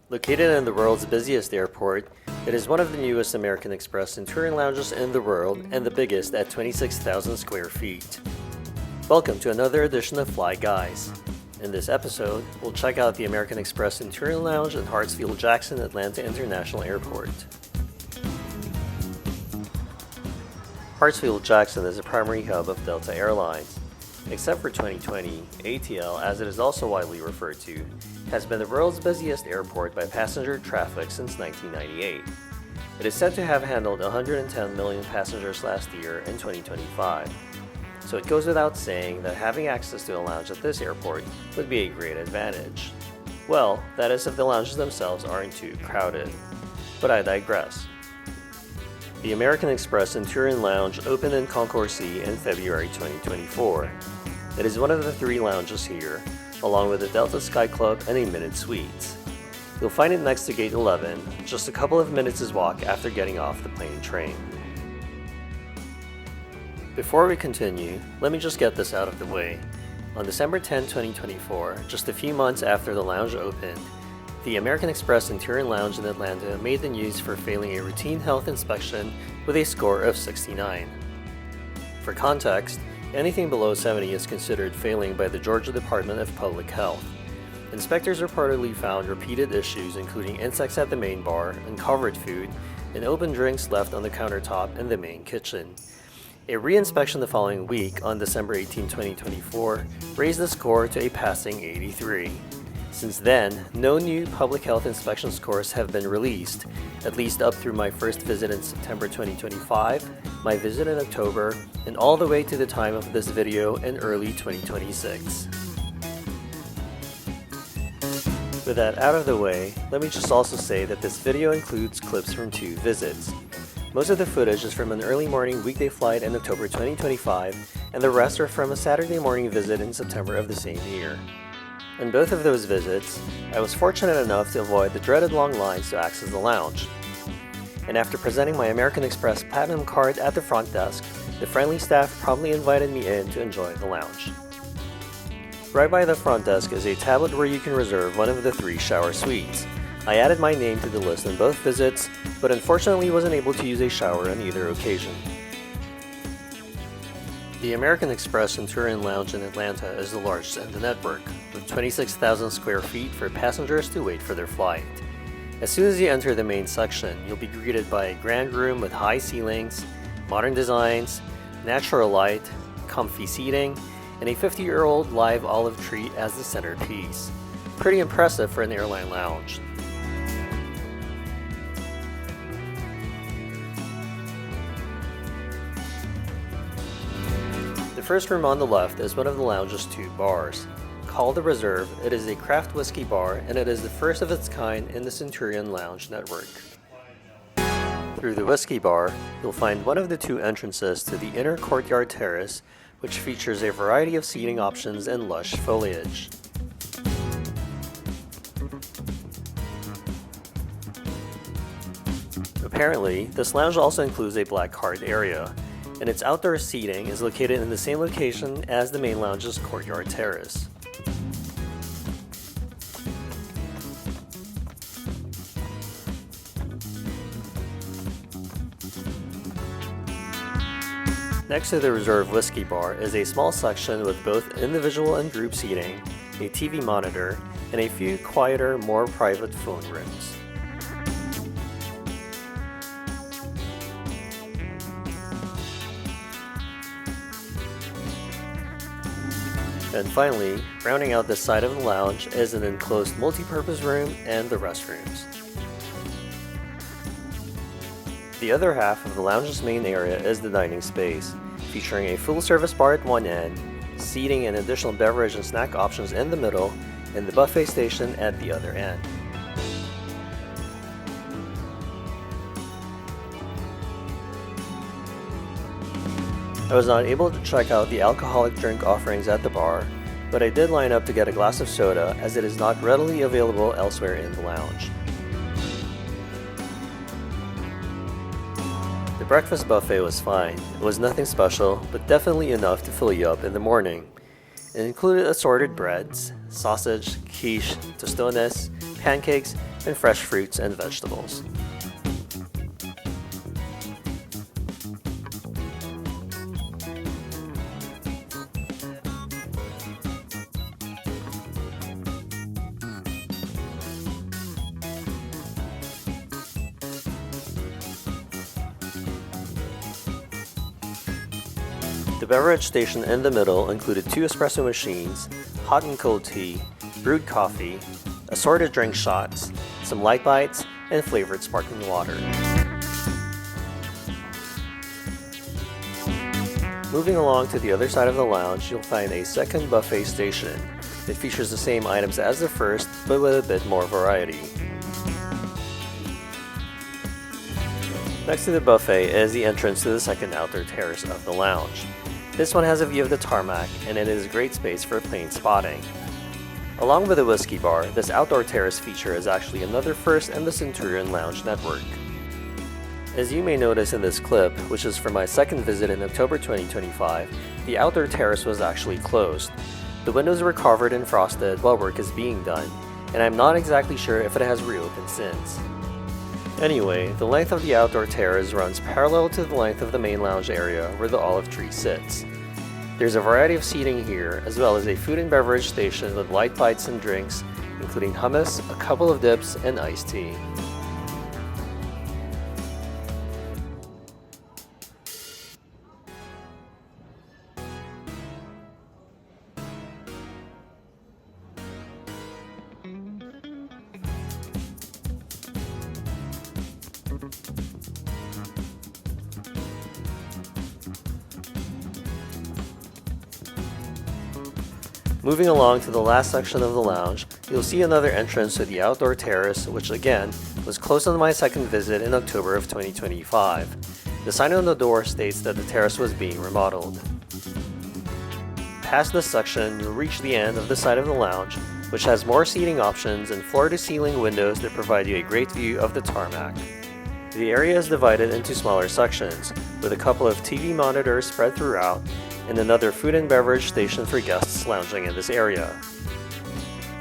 Located in the world's busiest airport, it is one of the newest American Express Centurion Lounges in the world and the biggest at 26,000 square feet. Welcome to another edition of Fly Guys. In this episode, we'll check out the American Express Centurion Lounge at Hartsfield-Jackson Atlanta International Airport. Hartsfield-Jackson is a primary hub of Delta Airlines. Except for 2020, ATL, as it is also widely referred to, has been the world's busiest airport by passenger traffic since 1998. It is said to have handled 110 million passengers last year in 2025. So it goes without saying that having access to a lounge at this airport would be a great advantage. Well, that is if the lounges themselves aren't too crowded. But I digress. The American Express Centurion Lounge opened in Concourse E in February 2024. It is one of the three lounges here, along with the Delta Sky Club and a Minute Suites. You'll find it next to Gate 11, just a couple of minutes' walk after getting off the plane train. Before we continue, let me just get this out of the way. On December 10, 2024, just a few months after the lounge opened, the American Express Centurion Lounge in Atlanta made the news for failing a routine health inspection with a score of 69. For context, anything below 70 is considered failing by the Georgia Department of Public Health. Inspectors reportedly found repeated issues including insects at the main bar, uncovered food, and open drinks left on the countertop in the main kitchen. A re-inspection the following week, on December 18, 2024, raised the score to a passing 83. Since then, no new public health inspection scores have been released, at least up through my first visit in September 2025, my visit in October, and all the way to the time of this video in early 2026. With that out of the way, let me just also say that this video includes clips from two visits. Most of the footage is from an early morning weekday flight in October 2025, and the rest are from a Saturday morning visit in September of the same year. In both of those visits, I was fortunate enough to avoid the dreaded long lines to access the lounge. And after presenting my American Express Platinum card at the front desk, the friendly staff promptly invited me in to enjoy the lounge. Right by the front desk is a tablet where you can reserve one of the three shower suites. I added my name to the list on both visits, but unfortunately wasn't able to use a shower on either occasion. The American Express Centurion Lounge in Atlanta is the largest in the network, with 26,000 square feet for passengers to wait for their flight. As soon as you enter the main section, you'll be greeted by a grand room with high ceilings, modern designs, natural light, comfy seating, and a 50-year-old live olive tree as the centerpiece. Pretty impressive for an airline lounge. The first room on the left is one of the lounge's two bars. Called the Reserve, it is a craft whiskey bar and it is the first of its kind in the Centurion Lounge network. Through the whiskey bar, you'll find one of the two entrances to the inner courtyard terrace, which features a variety of seating options and lush foliage. Apparently, this lounge also includes a black card area, and its outdoor seating is located in the same location as the main lounge's courtyard terrace. Next to the Reserve Whiskey Bar is a small section with both individual and group seating, a TV monitor, and a few quieter, more private phone rooms. And finally, rounding out this side of the lounge is an enclosed multi-purpose room and the restrooms. The other half of the lounge's main area is the dining space, featuring a full-service bar at one end, seating and additional beverage and snack options in the middle, and the buffet station at the other end. I was not able to check out the alcoholic drink offerings at the bar, but I did line up to get a glass of soda as it is not readily available elsewhere in the lounge. The breakfast buffet was fine. It was nothing special, but definitely enough to fill you up in the morning. It included assorted breads, sausage, quiche, tostones, pancakes, and fresh fruits and vegetables. The beverage station in the middle included 2 espresso machines, hot and cold tea, brewed coffee, assorted drink shots, some light bites, and flavored sparkling water. Moving along to the other side of the lounge, you'll find a second buffet station. It features the same items as the first, but with a bit more variety. Next to the buffet is the entrance to the second outdoor terrace of the lounge. This one has a view of the tarmac, and it is a great space for plane spotting. Along with the whiskey bar, this outdoor terrace feature is actually another first in the Centurion Lounge network. As you may notice in this clip, which is for my second visit in October 2025, the outdoor terrace was actually closed. The windows were covered and frosted while work is being done, and I'm not exactly sure if it has reopened since. Anyway, the length of the outdoor terrace runs parallel to the length of the main lounge area where the olive tree sits. There's a variety of seating here, as well as a food and beverage station with light bites and drinks, including hummus, a couple of dips, and iced tea. Moving along to the last section of the lounge, you'll see another entrance to the outdoor terrace, which again was closed on my second visit in October of 2025. The sign on the door states that the terrace was being remodeled. Past this section, you'll reach the end of the side of the lounge, which has more seating options and floor-to-ceiling windows that provide you a great view of the tarmac. The area is divided into smaller sections, with a couple of TV monitors spread throughout, and another food and beverage station for guests lounging in this area.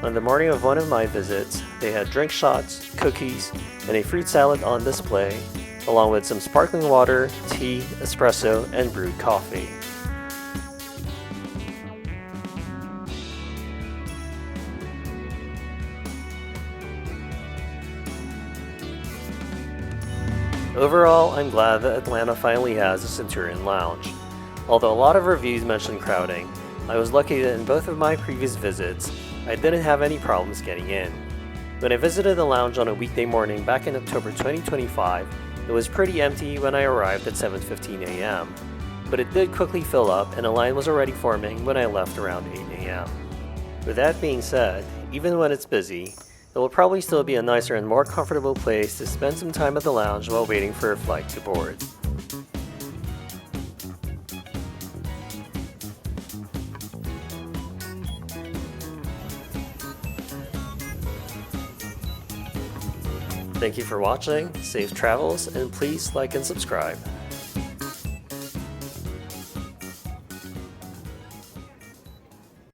On the morning of one of my visits, they had drink shots, cookies, and a fruit salad on display, along with some sparkling water, tea, espresso, and brewed coffee. Overall, I'm glad that Atlanta finally has a Centurion Lounge. Although a lot of reviews mention crowding, I was lucky that in both of my previous visits, I didn't have any problems getting in. When I visited the lounge on a weekday morning back in October 2025, it was pretty empty when I arrived at 7:15 a.m., but it did quickly fill up and a line was already forming when I left around 8 a.m. With that being said, even when it's busy, it will probably still be a nicer and more comfortable place to spend some time at the lounge while waiting for a flight to board. Thank you for watching, safe travels, and please like and subscribe.